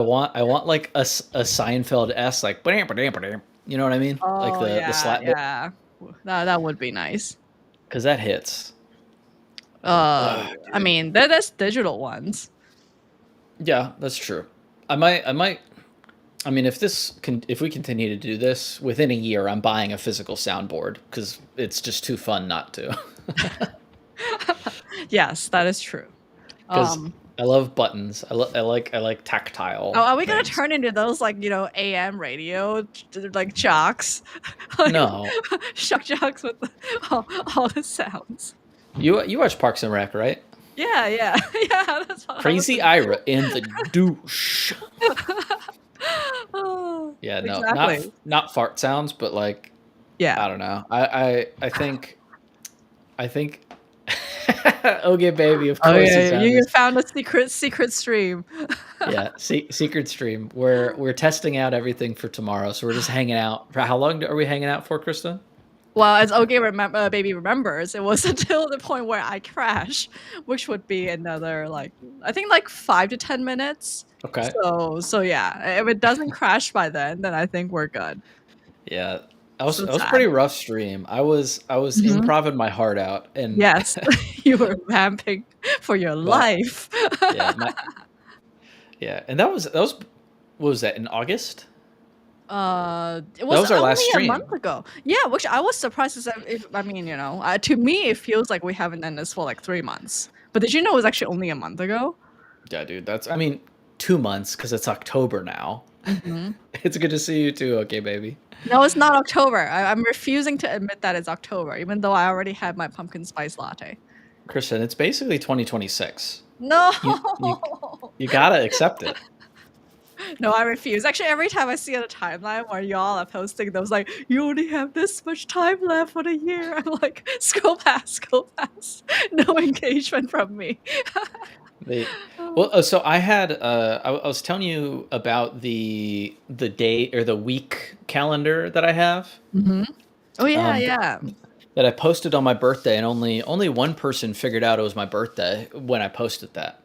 I want like a Seinfeld s like "Ba-dam, ba-dam, ba-dam." You know what I mean? Like Oh the yeah, slap bit yeah. That would be nice. because that hits. Uh, Oh, I dude. mean, there's digital ones. Yeah, that's true. I might. I mean, if we continue to do this within a year, I'm buying a physical soundboard because it's just too fun not to. Yes, that is true. Because Um, I love buttons. I like tactile are we gonna things. turn into those like AM radio like jocks, like No, shock jocks with all the sounds? you watch Parks and Rec, right? Yeah, yeah, yeah. That's what I was Crazy thinking. Ira and the douche. Oh, Yeah, no, not exactly. not fart sounds, but like Yeah. I don't know. I think okay, baby. Of Oh course, yeah, he's on you this. found a secret stream. Yeah, secret stream. We're testing out everything for tomorrow, so we're just hanging out. For how long are we hanging out for, Kristen? Well, as okay, baby remembers, it was until the point where I crash, which would be another like I think like 5 to 10 minutes. Okay. So yeah, if it doesn't crash by then I think we're good. Yeah, that was So that was a sad. pretty rough stream. I was Mhm. improving my heart out, and Yes, you were vamping for your my life. yeah my yeah, and that was what was that in August? It That was was our only last a month stream. ago. Yeah, which I was surprised. If I mean, to me, it feels like we haven't done this for like 3 months. But did you know it was actually only a month ago? Yeah, dude. That's I mean 2 months because it's October now. Hmm. It's good to see you too. Okay, baby. No, it's not October. I'm refusing to admit that it's October, even though I already had my pumpkin spice latte. Christian, it's basically 2026. No, You gotta accept it. no, I refuse. Actually, every time I see on a timeline where y'all are posting those, like, you only have this much time left for the year, I'm like, scroll past, scroll past. No engagement from me. They Oh. well, so I had I was telling you about the day or the week calendar that I have. Mhm. Oh, yeah, Um, yeah. that I posted on my birthday, and only one person figured out it was my birthday when I posted that.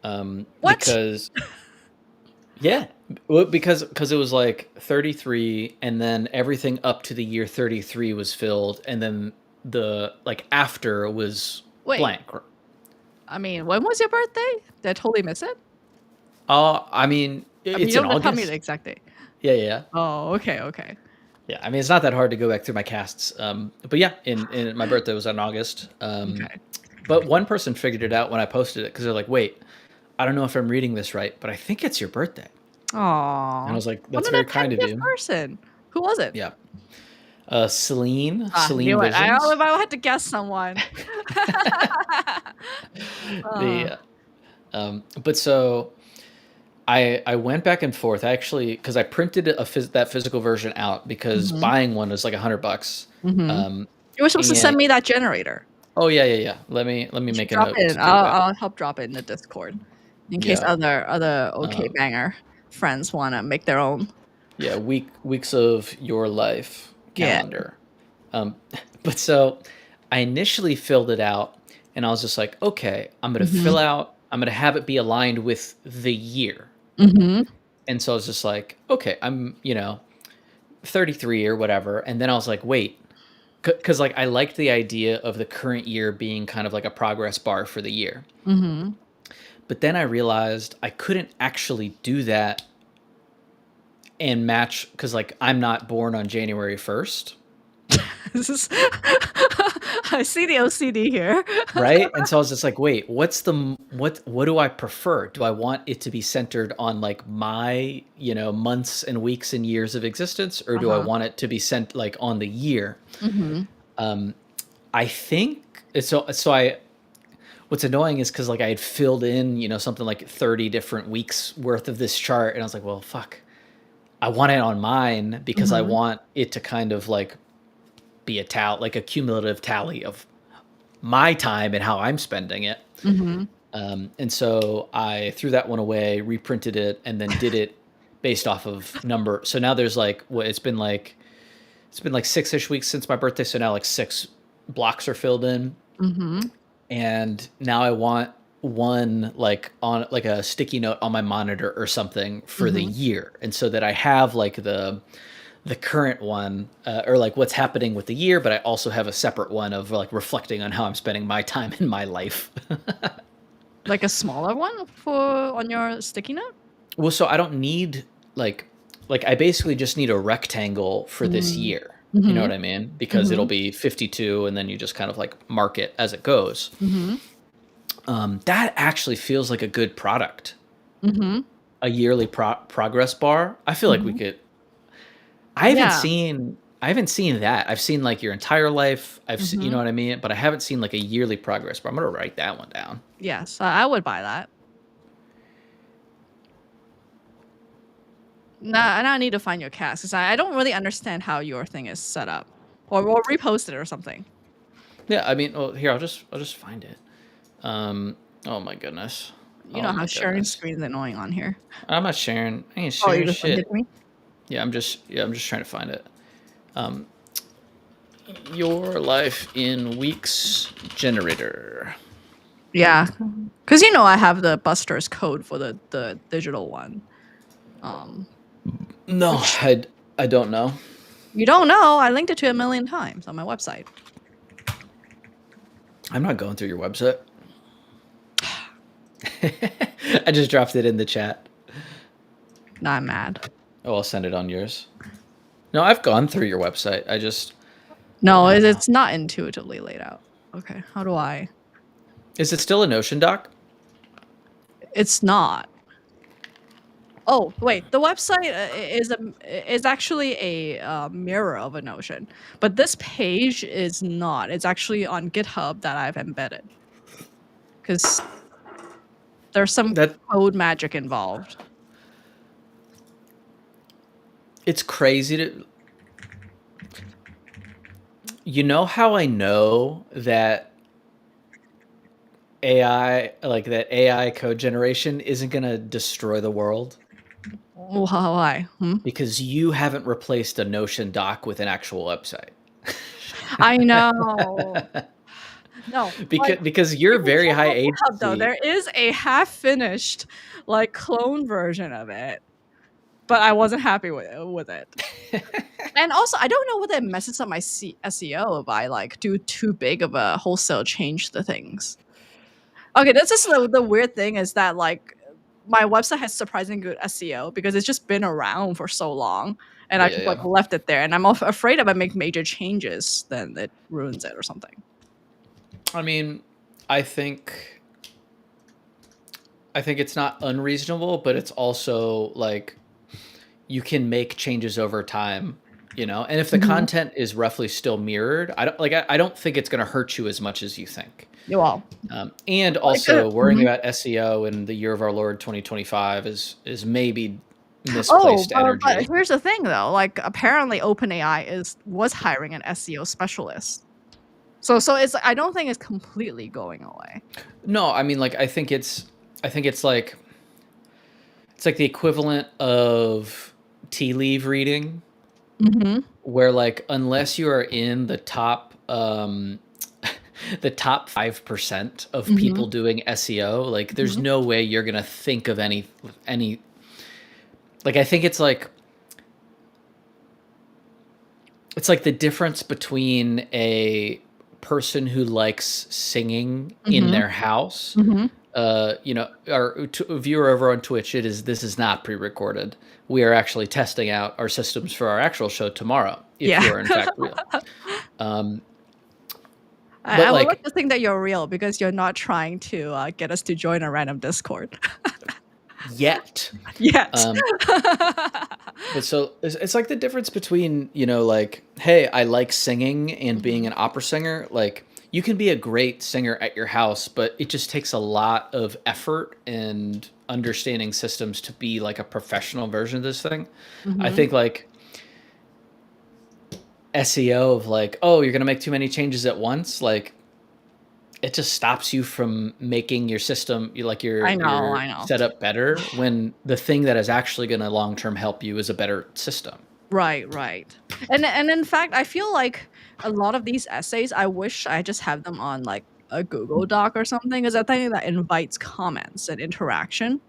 What? Because yeah, well, because it was like 33, and then everything up to the year 33 was filled, and then the like after was Wait, blank. I mean, when was your birthday? Did I totally miss it? I mean, I mean, you it's in don't have to tell me the August. exact date. Yeah, yeah, yeah. Oh, okay, okay. Yeah, I mean, it's not that hard to go back through my casts. But yeah, in my birthday was in August. Okay. But one person figured it out when I posted it because they're like, "Wait, I don't know if I'm reading this right, but I think it's your birthday." And I Aw. was like, What "That's an very kind of attentive you." person. Who was it? Yeah, Celine, Ah, Celine knew it. If Visions. I had to guess someone. Uh, the but so I went back and forth. I actually because I printed that physical version out because mhm, buying one was like $100. mhm. Um, You were supposed to and send me that generator. oh yeah, yeah, yeah. Let me You should make a drop note it in. to do that. I'll help drop it in the Discord in case Yeah. other OK Um, banger friends wanna make their own. yeah, weeks of your life Yeah. calendar. Um, but so I initially filled it out, and I was just like, okay, Mhm. I'm gonna have it be aligned with the year. Mhm. And so I was just like, okay, I'm 33 or whatever. And then I was like, wait, because like I liked the idea of the current year being kind of like a progress bar for the year. Mhm. But then I realized I couldn't actually do that and match because like I'm not born on January 1st. This is I see the OCD here. Right? And so I was just like, wait, what do I prefer? Do I want it to be centered on like my, months and weeks and years of existence, or do I Uh-huh. want it to be sent like on the year? Mhm. Um, I think so I what's annoying is because like I had filled in, something like 30 different weeks worth of this chart, and I was like, well, fuck. I want it on mine because I Mhm. want it to kind of like be a cumulative tally of my time and how I'm spending it. Mhm. And so I threw that one away, reprinted it, and then did it based off of number. So now there's like what it's been like 6-ish weeks since my birthday. So now like 6 blocks are filled in, Mhm. and now I want one like on like a sticky note on my monitor or something for the Mhm. year, and so that I have like the current one, or like what's happening with the year, but I also have a separate one of like reflecting on how I'm spending my time in my life. Like a smaller one for on your sticky note? Well, so I don't need like I basically just need a rectangle for this Mm. year. You know Mhm. what I mean? Because it'll Mhm. be 52 and then you just kind of like mark it as it goes. Mhm. That actually feels like a good product. Mhm. A yearly progress bar. I feel like we Mhm. could Yeah. I haven't seen that. I've seen like your entire life. You know Mhm. what I mean? But I haven't seen like a yearly progress bar. I'm gonna write that one down. Yes, I would buy that. Nah, and I need to find your cast because I don't really understand how your thing is set up. Or repost it or something. Yeah, I mean, well, here I'll just find it. Um, oh my goodness. You Oh know my how sharing goodness. screen is annoying on here. I'm not sharing. I ain't Oh, you sharing just sent it shit. to me? Yeah, I'm just trying to find it. Um, your life in weeks generator. Yeah, because you know I have the Buster's code for the digital one. Um, No, which I don't know. you don't know. I linked it to a million times on my website. I'm not going through your website. I just dropped it in the chat. Now I'm mad. Oh, I'll send it on yours. No, I've gone through your website. I just No, I don't know. it's not intuitively laid out. Okay, how do I? Is it still a Notion doc? It's not. Oh wait, the website is actually a mirror of a Notion, but this page is not. It's actually on GitHub that I've embedded because there's some That code magic involved. it's crazy to you know how I know that AI code generation isn't gonna destroy the world? Why? Hmm? Because you haven't replaced a Notion doc with an actual website. I know. No, like Because you're you can very check high my GitHub though. agency. There is a half-finished, like clone version of it, but I wasn't happy with it. And also, I don't know whether it messes up my SEO if I like do too big of a wholesale change to things. Okay, this is the weird thing is that like my website has surprisingly good SEO because it's just been around for so long, and Yeah, I yeah, just like yeah. left it there. And I'm afraid if I make major changes, then it ruins it or something. I mean, I think I think it's not unreasonable, but it's also like you can make changes over time, you know. And if the Mhm. content is roughly still mirrored, I don't think it's going to hurt you as much as you think. Yeah, well, And like, also worrying mhm. about SEO in the year of our Lord 2025 is maybe Oh, misplaced but energy. here's the thing though, like apparently OpenAI was hiring an SEO specialist. So it's I don't think it's completely going away. No, I mean like I think it's like the equivalent of tea leaf reading, Mhm. where like unless you are in the top the top 5% of Mhm. people doing SEO, like there's Mhm. no way you're gonna think of any like I think it's like the difference between a person who likes singing in Mhm. their house. Mhm. You know, our viewer over on Twitch, this is not pre-recorded. We are actually testing out our systems for our actual show tomorrow, if Yeah. you are in fact real. Um, but I would like like to think that you're real because you're not trying to get us to join a random Discord yet, yet. um, but so it's like the difference between, you know, like, hey, I like singing and being Mhm. an opera singer. Like, you can be a great singer at your house, but it just takes a lot of effort and understanding systems to be like a professional version of this thing. I Mhm. think like SEO of like, oh, you're gonna make too many changes at once, like it just stops you from making your system like I know, your I know. setup better when the thing that is actually gonna long term help you is a better system. Right, right. And in fact, I feel like a lot of these essays, I wish I just have them on like a Google Doc or something, because I think that invites comments and interaction.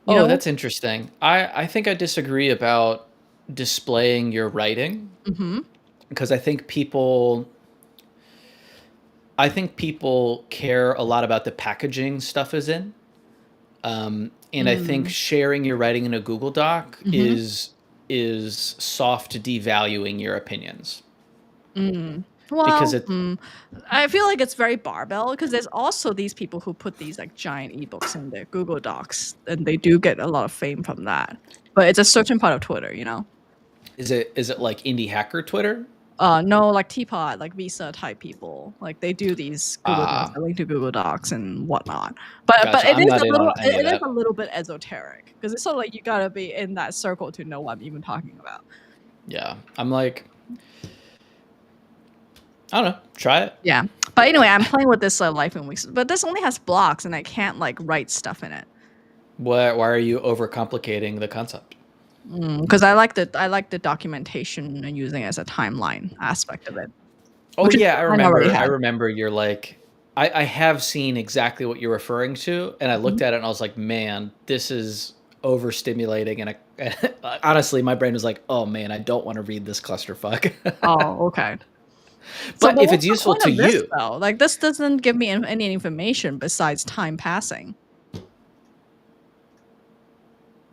You Oh, know? that's interesting. I think I disagree about displaying your writing Mhm. because I think people care a lot about the packaging stuff is in. And I think Mm. sharing your writing in a Google Doc Mhm. is soft devaluing your opinions Mm. because Well, it I feel like it's very barbell because there's also these people who put these like giant ebooks in their Google Docs, and they do get a lot of fame from that. But it's a certain part of Twitter, you know? is it like indie hacker Twitter? No, like Teapot, like Visa type people, like they do these Google Docs, Ah, they link to Google Docs and whatnot. But gotcha. I'm not in on any of it is that. a little bit esoteric because it's sort of like you gotta be in that circle to know what I'm even talking about. Yeah, I'm like, I don't know. Try it. Yeah, but anyway, I'm playing with this Life in Weeks, but this only has blocks and I can't like write stuff in it. Why are you overcomplicating the concept? Because I like the documentation and using it as a timeline aspect of it, Oh which is yeah, I I already remember. I have. remember. You're like, I have seen exactly what you're referring to, and I looked Mhm. at it and I was like, man, this is overstimulating. And honestly, my brain was like, oh man, I don't want to read this clusterfuck. Oh, okay. So, But but if what's it's the useful point to of this you, though? Like, this doesn't give me any information besides time passing.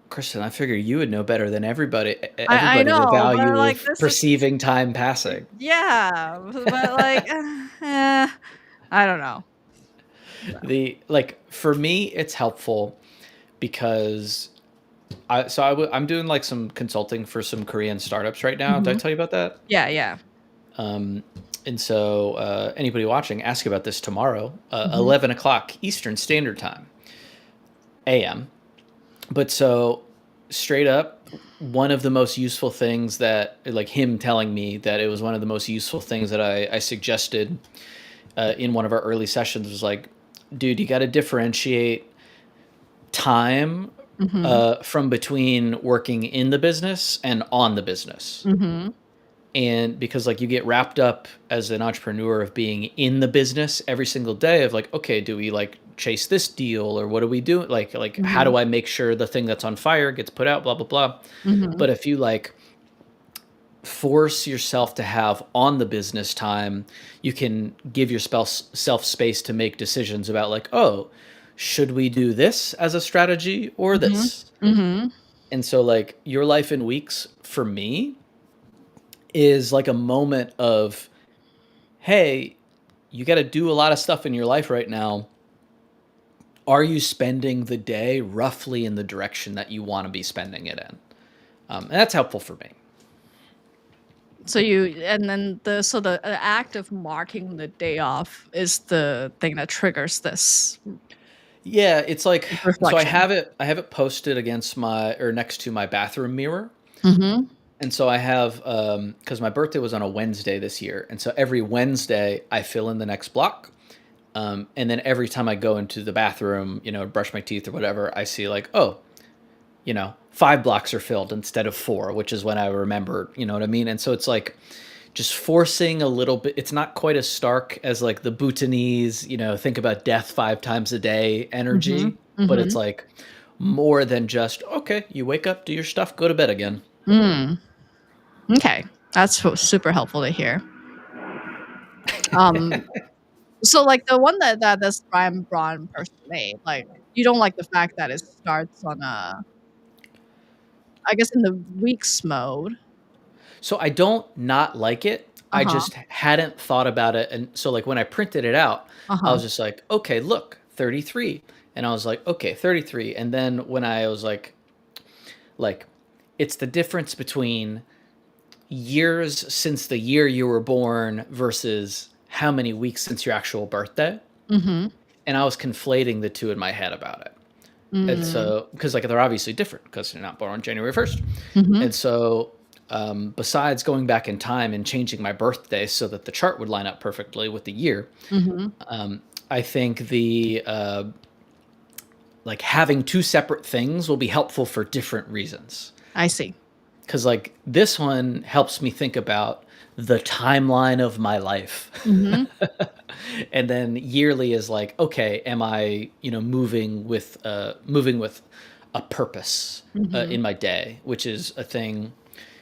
Kristen, I figure you would know better than I everybody the know, but value like of this is perceiving time passing. yeah, but like, I don't know. The like for me, it's helpful because I'm doing like some consulting for some Korean startups right now. Did I Mhm. tell you about that? Yeah, yeah. Um, and so anybody watching, ask about this tomorrow, Mhm. 11 o'clock Eastern Standard Time, AM. But so straight up, one of the most useful things that, like him telling me that it was one of the most useful things that I suggested in one of our early sessions was like, dude, you got to differentiate time Mhm. from between working in the business and on the business. Mhm. And because like you get wrapped up as an entrepreneur of being in the business every single day of like, okay, do we like chase this deal or what do we do? Like how Mhm. do I make sure the thing that's on fire gets put out, blah blah blah. Mhm. But if you like force yourself to have on the business time, you can give yourself space to make decisions about like, oh, should we do this as a strategy or Mhm. this? Mhm. And so like your life in weeks for me is like a moment of, hey, you got to do a lot of stuff in your life right now. Are you spending the day roughly in the direction that you want to be spending it in? And that's helpful for me. So you and then the act of marking the day off is the thing that triggers this Yeah, it's like so reflection. I have it posted against my or next to my bathroom mirror. Mhm. And so I have because my birthday was on a Wednesday this year, and so every Wednesday I fill in the next block. And then every time I go into the bathroom, brush my teeth or whatever, I see like, oh, 5 blocks are filled instead of 4, which is when I remember, you know what I mean? And so it's like just forcing a little bit. It's not quite as stark as like the Bhutanese, think about death 5 times a day Mhm. energy, but it's Mhm. like more than just, okay, you wake up, do your stuff, go to bed again. Mm. Okay. That's super helpful to hear. Um, so like the one that this Brian Braun person made, like you don't like the fact that it starts on I guess in the weeks mode. So I don't not like it. I Uh-huh. just hadn't thought about it. And so like when I printed it out, I Uh-huh. was just like, okay, look, 33. And I was like, okay, 33. And then when I was like it's the difference between years since the year you were born versus how many weeks since your actual birthday. Mhm. And I was conflating the two in my head about it. And Mm. so, because like they're obviously different because you're not born on January 1st. Mhm. And so, besides going back in time and changing my birthday so that the chart would line up perfectly with the year, Mhm. I think the like having two separate things will be helpful for different reasons. I see. Because like this one helps me think about the timeline of my life. Mhm. And then yearly is like, okay, am I, moving with a purpose Mhm. in my day, which is a thing.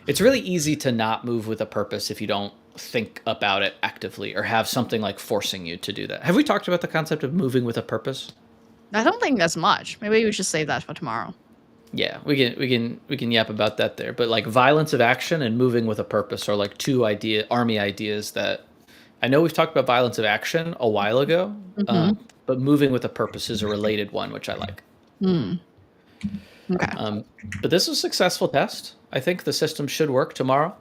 It's really easy to not move with a purpose if you don't think about it actively or have something like forcing you to do that. Have we talked about the concept of moving with a purpose? I don't think as much. Maybe we should save that for tomorrow. Yeah, we can yap about that there. But like violence of action and moving with a purpose are like two army ideas that I know we've talked about violence of action a while ago, Mhm. but moving with a purpose is a related one, which I like. Mm. Okay. But this was a successful test. I think the system should work tomorrow.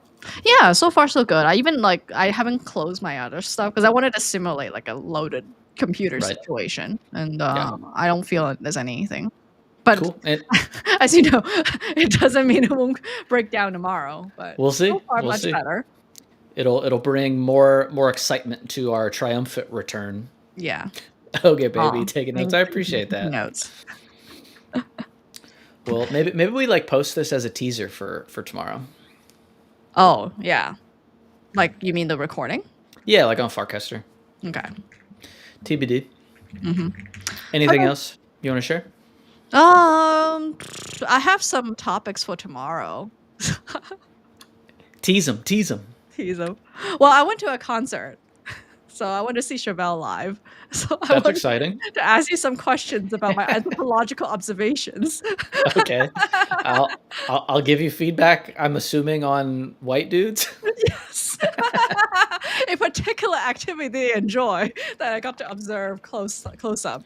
Yeah, so far so good. I even like I haven't closed my other stuff because I wanted to simulate like a loaded computer Right. situation, and Yeah. I don't feel like there's anything. But Cool. And as you know, it doesn't mean it won't break down tomorrow. But we'll so see. far, We'll much see. better. It'll bring more excitement to our triumphant return. Yeah. Okay, baby, Oh, taking notes. thank I you for appreciate taking that. notes. Well, maybe we like post this as a teaser for tomorrow. Oh yeah, like you mean the recording? Yeah, like on Farcaster. Okay. TBD. Hmm. Anything Okay. else you want to share? I have some topics for tomorrow. Tease them. Tease them. Tease 'em. Well, I went to a concert, so I went to see Chevelle live. So I That's wanted exciting. to ask you some questions about my anthropological observations. Okay, I'll give you feedback. I'm assuming on white dudes. Yes. A particular activity they enjoy that I got to observe close up.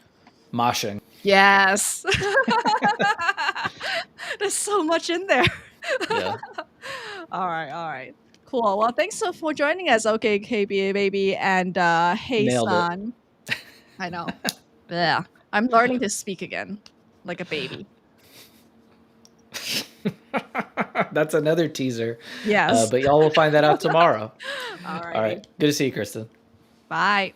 Moshing. Yes. There's so much in there. Yeah, All right, all right. Cool. Well, thanks so for joining us, okay, KBA baby and hey nailed it. son. I know. Yeah. I'm learning to speak again like a baby. That's another teaser. Yes. But y'all will find that out tomorrow. All All righty. right. Good to see you, Kristen. Bye.